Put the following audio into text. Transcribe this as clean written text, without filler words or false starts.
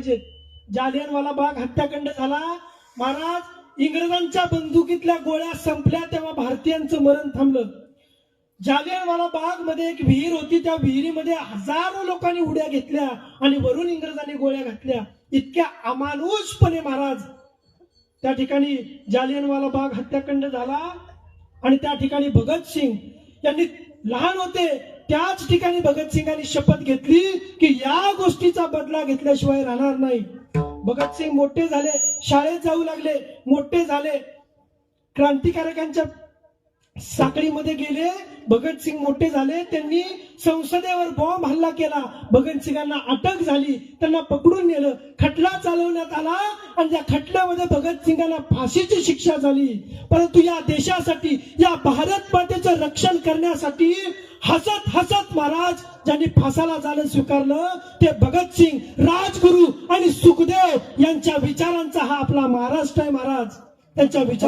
जालियनवाला बाग हत्याकांड झाला महाराज. इंग्रजांच्या बंदुकीतल्या गोळ्या संपल्या तेव्हा भारतीयांचं मरण थांबलं. जालियनवाला बाग मध्ये एक विहीर होती, त्या विहिरीमध्ये हजारो लोकांनी उड्या घेतल्या आणि वरून इंग्रजांनी गोळ्या घातल्या. इतक्या अमानुषपणे महाराज त्या ठिकाणी जालियनवाला बाग हत्याकांड झाला. आणि त्या ठिकाणी भगतसिंग यांनी लहान होते त्याच ठिकाणी भगतसिंगांनी शपथ घेतली की या गोष्टीचा बदला घेतल्याशिवाय राहणार नाही. भगतसिंग मोठे झाले, शाळेत जाऊ लागले, मोठे झाले, क्रांतिकारकांच्या साखळीमध्ये गेले. भगतसिंग मोठे झाले, त्यांनी संसदेवर बॉम्ब हल्ला केला. भगतसिंगांना अटक झाली, त्यांना पकडून नेलं, खटला चालवण्यात आला आणि त्या खटल्यामध्ये भगतसिंगांना फाशीची शिक्षा झाली. परंतु या देशासाठी, या भारत मातेचं रक्षण करण्यासाठी हसत हसत महाराज ज्यांनी फासाला जाणं स्वीकारलं ते भगतसिंग, राजगुरू आणि सुखदेव यांच्या विचारांचा हा आपला महाराष्ट्र आहे महाराज. त्यांच्या विचार